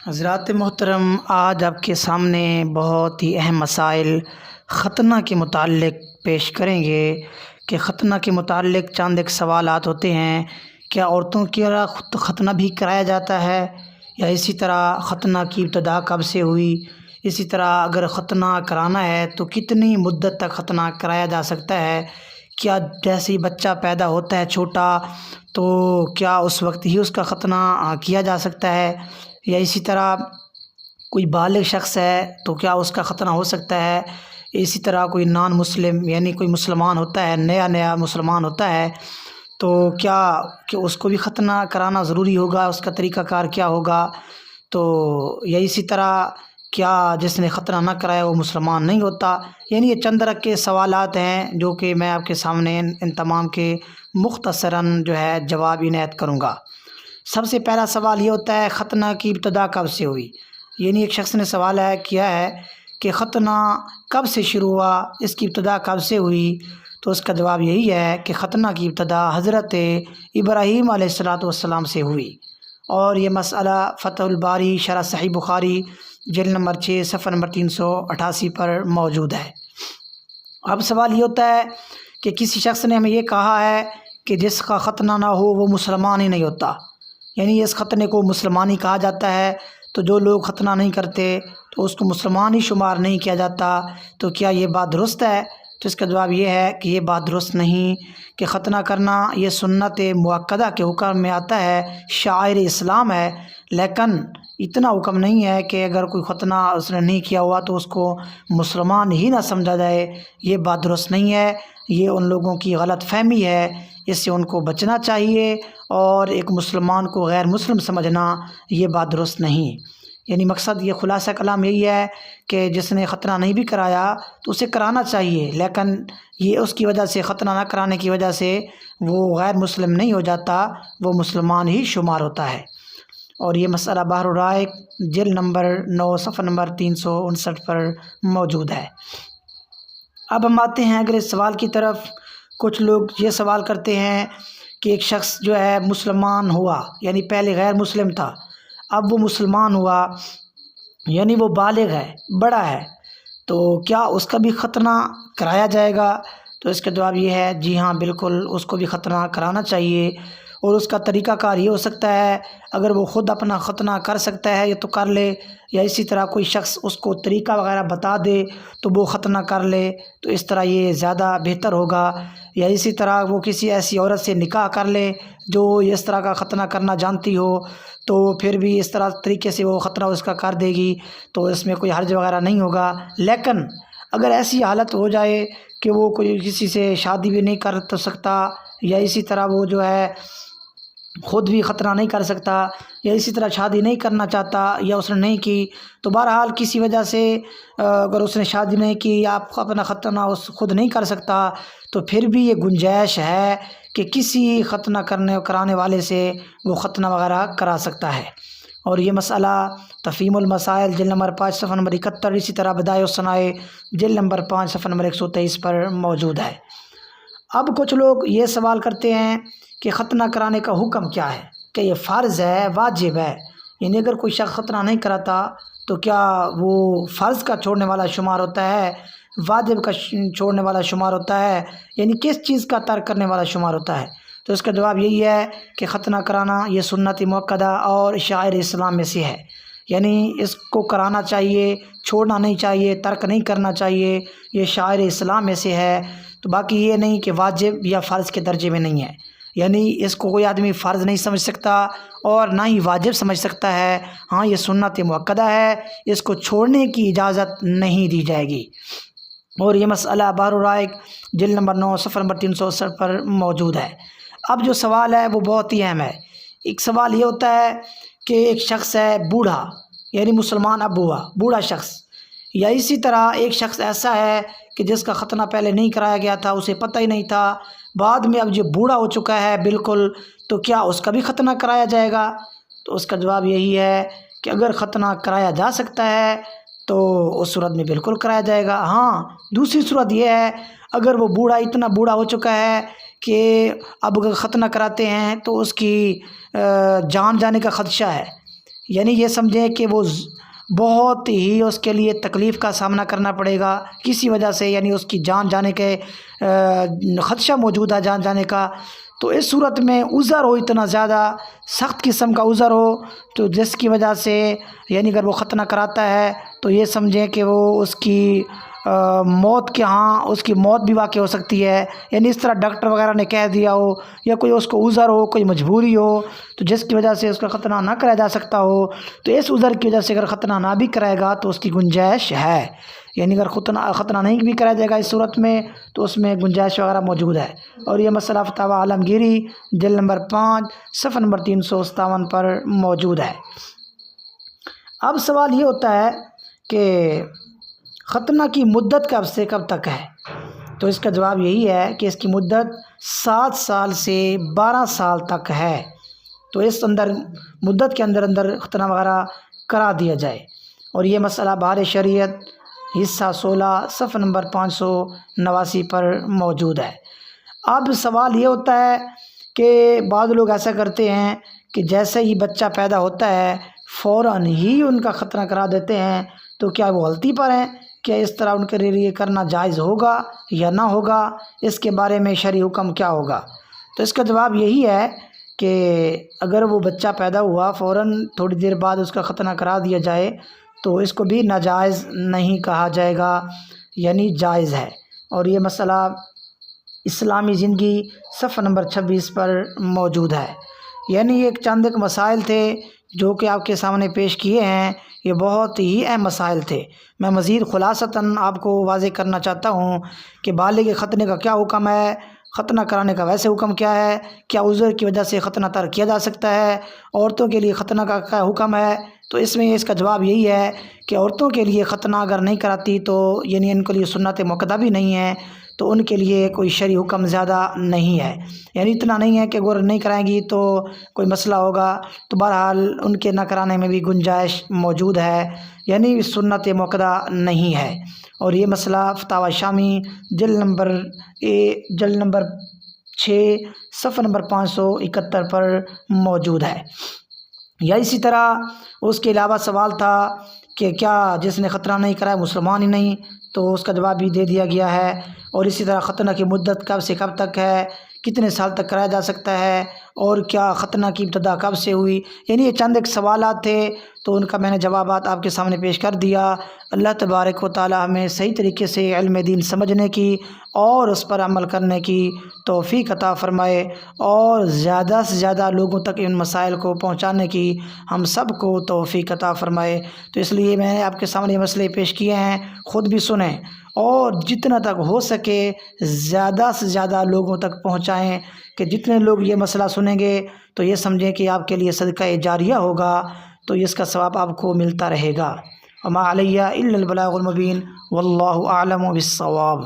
حضرات محترم، آج آپ کے سامنے بہت ہی اہم مسائل ختنہ کے متعلق پیش کریں گے کہ ختنہ کے متعلق چند ایک سوالات ہوتے ہیں۔ کیا عورتوں کی ختنہ بھی کرایا جاتا ہے؟ یا اسی طرح ختنہ کی ابتدا کب سے ہوئی؟ اسی طرح اگر ختنہ کرانا ہے تو کتنی مدت تک ختنہ کرایا جا سکتا ہے؟ کیا جیسے ہی بچہ پیدا ہوتا ہے چھوٹا تو کیا اس وقت ہی اس کا ختنہ کیا جا سکتا ہے؟ یا اسی طرح کوئی بالغ شخص ہے تو کیا اس کا ختنہ ہو سکتا ہے؟ اسی طرح کوئی نان مسلم یعنی کوئی مسلمان ہوتا ہے، نیا مسلمان ہوتا ہے، تو کیا کہ اس کو بھی ختنہ کرانا ضروری ہوگا؟ اس کا طریقہ کار کیا ہوگا؟ تو یا اسی طرح کیا جس نے ختنہ نہ کرایا وہ مسلمان نہیں ہوتا؟ یعنی یہ چند رکھ کے سوالات ہیں جو کہ میں آپ کے سامنے ان تمام کے مختصراً جواب عنایت کروں گا۔ سب سے پہلا سوال یہ ہوتا ہے ختنہ کی ابتدا کب سے ہوئی؟ یعنی ایک شخص نے سوال کیا ہے کہ ختنہ کب سے شروع ہوا، اس کی ابتدا کب سے ہوئی؟ تو اس کا جواب یہی ہے کہ ختنہ کی ابتدا حضرت ابراہیم علیہ السلام سے ہوئی، اور یہ مسئلہ فتح الباری شرح صحیح بخاری جلد نمبر 6 صفحہ نمبر 388 پر موجود ہے۔ اب سوال یہ ہوتا ہے کہ کسی شخص نے ہمیں یہ کہا ہے کہ جس کا ختنہ نہ ہو وہ مسلمان ہی نہیں ہوتا، یعنی اس ختنے کو مسلمان ہی کہا جاتا ہے، تو جو لوگ ختنہ نہیں کرتے تو اس کو مسلمان ہی شمار نہیں کیا جاتا، تو کیا یہ بات درست ہے؟ تو اس کا جواب یہ ہے کہ یہ بات درست نہیں، کہ ختنہ کرنا یہ سنت مؤکدہ کے حکم میں آتا ہے، شعائر اسلام ہے، لیکن اتنا حکم نہیں ہے کہ اگر کوئی ختنہ اس نے نہیں کیا ہوا تو اس کو مسلمان ہی نہ سمجھا جائے۔ یہ بات درست نہیں ہے، یہ ان لوگوں کی غلط فہمی ہے، اس سے ان کو بچنا چاہیے، اور ایک مسلمان کو غیر مسلم سمجھنا یہ بات درست نہیں۔ یعنی مقصد یہ خلاصہ کلام یہی ہے کہ جس نے ختنہ نہیں بھی کرایا تو اسے کرانا چاہیے، لیکن یہ اس کی وجہ سے ختنہ نہ کرانے کی وجہ سے وہ غیر مسلم نہیں ہو جاتا، وہ مسلمان ہی شمار ہوتا ہے۔ اور یہ مسئلہ بحر الرائق جلد نمبر 9 صفحہ نمبر 359 پر موجود ہے۔ اب ہم آتے ہیں اگلے سوال کی طرف۔ کچھ لوگ یہ سوال کرتے ہیں کہ ایک شخص مسلمان ہوا، یعنی پہلے غیر مسلم تھا، اب وہ مسلمان ہوا، یعنی وہ بالغ ہے، بڑا ہے، تو کیا اس کا بھی ختنہ کرایا جائے گا؟ تو اس کا جواب یہ ہے جی ہاں، بالکل اس کو بھی ختنہ کرانا چاہیے، اور اس کا طریقہ کار یہ ہو سکتا ہے اگر وہ خود اپنا ختنہ کر سکتا ہے یا تو کر لے، یا اسی طرح کوئی شخص اس کو طریقہ وغیرہ بتا دے تو وہ ختنہ کر لے، تو اس طرح یہ زیادہ بہتر ہوگا۔ یا اسی طرح وہ کسی ایسی عورت سے نکاح کر لے جو اس طرح کا ختنہ کرنا جانتی ہو، تو پھر بھی اس طرح طریقے سے وہ ختنہ اس کا کر دے گی، تو اس میں کوئی حرج وغیرہ نہیں ہوگا۔ لیکن اگر ایسی حالت ہو جائے کہ وہ کوئی کسی سے شادی بھی نہیں کر تو سکتا، یا اسی طرح وہ خود بھی ختنہ نہیں کر سکتا، یا اسی طرح شادی نہیں کرنا چاہتا، یا اس نے نہیں کی، تو بہرحال کسی وجہ سے اگر اس نے شادی نہیں کی یا آپ اپنا ختنہ اس خود نہیں کر سکتا، تو پھر بھی یہ گنجائش ہے کہ کسی ختنہ کرانے والے سے وہ ختنہ وغیرہ کرا سکتا ہے۔ اور یہ مسئلہ تفہیم المسائل جلد نمبر 5 صفحہ نمبر 71، اسی طرح بدائع الصنائع جلد نمبر 5 صفحہ نمبر 123 پر موجود ہے۔ اب کچھ لوگ یہ سوال کرتے ہیں کہ ختنہ کرانے کا حکم کیا ہے، کہ یہ فرض ہے، واجب ہے؟ یعنی اگر کوئی شخص ختنہ نہیں کراتا تو کیا وہ فرض کا چھوڑنے والا شمار ہوتا ہے، واجب کا چھوڑنے والا شمار ہوتا ہے، یعنی کس چیز کا ترک کرنے والا شمار ہوتا ہے؟ تو اس کا جواب یہی ہے کہ ختنہ کرانا یہ سنت مؤکدہ اور شعائر اسلام میں سے ہے، یعنی اس کو کرانا چاہیے، چھوڑنا نہیں چاہیے، ترک نہیں کرنا چاہیے، یہ شعائر اسلام میں سے ہے۔ تو باقی یہ نہیں کہ واجب یا فرض کے درجے میں نہیں ہے، یعنی اس کو کوئی آدمی فرض نہیں سمجھ سکتا اور نہ ہی واجب سمجھ سکتا ہے، ہاں یہ سنت مؤکدہ ہے، اس کو چھوڑنے کی اجازت نہیں دی جائے گی۔ اور یہ مسئلہ بحر الرائق جلد نمبر 9 صفحہ نمبر 369 پر موجود ہے۔ اب جو سوال ہے وہ بہت ہی اہم ہے۔ ایک سوال یہ ہوتا ہے کہ ایک شخص ہے بوڑھا، یعنی مسلمان اب ہوا، بوڑھا شخص، یا اسی طرح ایک شخص ایسا ہے کہ جس کا ختنہ پہلے نہیں کرایا گیا تھا، اسے پتہ ہی نہیں تھا، بعد میں اب جو بوڑھا ہو چکا ہے بالکل، تو کیا اس کا بھی ختنہ کرایا جائے گا؟ تو اس کا جواب یہی ہے کہ اگر ختنہ کرایا جا سکتا ہے تو اس صورت میں بالکل کرایا جائے گا۔ ہاں، دوسری صورت یہ ہے اگر وہ بوڑھا اتنا بوڑھا ہو چکا ہے کہ اب اگر ختنہ کراتے ہیں تو اس کی جان جانے کا خدشہ ہے، یعنی یہ سمجھیں کہ وہ بہت ہی اس کے لیے تکلیف کا سامنا کرنا پڑے گا کسی وجہ سے، یعنی اس کی جان جانے کے خدشہ موجود ہے، جان جانے کا۔ تو اس صورت میں عذر ہو، اتنا زیادہ سخت قسم کا عذر ہو، تو جس کی وجہ سے یعنی اگر وہ ختنہ کراتا ہے تو یہ سمجھیں کہ وہ اس کی موت کے اس کی موت بھی واقع ہو سکتی ہے، یعنی اس طرح ڈاکٹر وغیرہ نے کہہ دیا ہو، یا کوئی اس کو عذر ہو، کوئی مجبوری ہو، تو جس کی وجہ سے اس کا ختنہ نہ کرایا جا سکتا ہو، تو اس عذر کی وجہ سے اگر ختنہ نہ بھی کرائے گا تو اس کی گنجائش ہے، یعنی اگر ختنہ نہیں بھی کرایا جائے گا اس صورت میں تو اس میں گنجائش وغیرہ موجود ہے۔ اور یہ مسئلہ فتاوی عالمگیری جلد نمبر 5 صفحہ نمبر 357 پر موجود ہے۔ اب سوال یہ ہوتا ہے کہ ختنہ کی مدت کب سے کب تک ہے؟ تو اس کا جواب یہی ہے کہ اس کی مدت 7 سال سے 12 سال تک ہے، تو اس مدت کے اندر ختنہ وغیرہ کرا دیا جائے۔ اور یہ مسئلہ بہار شریعت حصہ 16 صفحہ نمبر 589 پر موجود ہے۔ اب سوال یہ ہوتا ہے کہ بعض لوگ ایسا کرتے ہیں کہ جیسے ہی بچہ پیدا ہوتا ہے فوراً ہی ان کا ختنہ کرا دیتے ہیں، تو کیا وہ غلطی پر ہیں؟ کیا اس طرح ان کے لیے کرنا جائز ہوگا یا نہ ہوگا؟ اس کے بارے میں شرعی حکم کیا ہوگا؟ تو اس کا جواب یہی ہے کہ اگر وہ بچہ پیدا ہوا فوراً تھوڑی دیر بعد اس کا ختنہ کرا دیا جائے تو اس کو بھی ناجائز نہیں کہا جائے گا، یعنی جائز ہے۔ اور یہ مسئلہ اسلامی زندگی صفحہ نمبر 26 پر موجود ہے۔ یعنی یہ چند ایک مسائل تھے جو کہ آپ کے سامنے پیش کیے ہیں، یہ بہت ہی اہم مسائل تھے۔ میں مزید خلاصتاً آپ کو واضح کرنا چاہتا ہوں کہ بالغ ختنے کا کیا حکم ہے، ختنہ کرانے کا ویسے حکم کیا ہے، کیا عذر کی وجہ سے ختنہ ترک کیا جا سکتا ہے، عورتوں کے لیے ختنہ کا کیا حکم ہے۔ تو اس میں اس کا جواب یہی ہے کہ عورتوں کے لیے ختنہ اگر نہیں کراتی تو یعنی ان کے لیے سنت مؤکدہ بھی نہیں ہے، تو ان کے لیے کوئی شرعی حکم زیادہ نہیں ہے، یعنی اتنا نہیں ہے کہ اگر نہیں کرائیں گی تو کوئی مسئلہ ہوگا، تو بہرحال ان کے نہ کرانے میں بھی گنجائش موجود ہے، یعنی سنت مؤکدہ نہیں ہے۔ اور یہ مسئلہ فتاوی شامی جلد نمبر 6 صفحہ نمبر 571 پر موجود ہے۔ یا اسی طرح اس کے علاوہ سوال تھا کہ کیا جس نے ختنہ نہیں کرایا مسلمان ہی نہیں، تو اس کا جواب بھی دے دیا گیا ہے۔ اور اسی طرح ختنہ کی مدت کب سے کب تک ہے، کتنے سال تک کرایا جا سکتا ہے، اور کیا ختنہ کی ابتدا کب سے ہوئی، یعنی یہ چند ایک سوالات تھے، تو ان کا میں نے جوابات آپ کے سامنے پیش کر دیا۔ اللہ تبارک و تعالی ہمیں صحیح طریقے سے علم دین سمجھنے کی اور اس پر عمل کرنے کی توفیق عطا فرمائے، اور زیادہ سے زیادہ لوگوں تک ان مسائل کو پہنچانے کی ہم سب کو توفیق عطا فرمائے۔ تو اس لیے میں نے آپ کے سامنے یہ مسئلے پیش کیے ہیں، خود بھی سنیں اور جتنا تک ہو سکے زیادہ سے زیادہ لوگوں تک پہنچائیں، کہ جتنے لوگ یہ مسئلہ سنیں گے تو یہ سمجھیں کہ آپ کے لیے صدقہ جاریہ ہوگا، تو اس کا ثواب آپ کو ملتا رہے گا۔ وما علیہ الا البلاغ المبین، واللہ اعلم بالصواب۔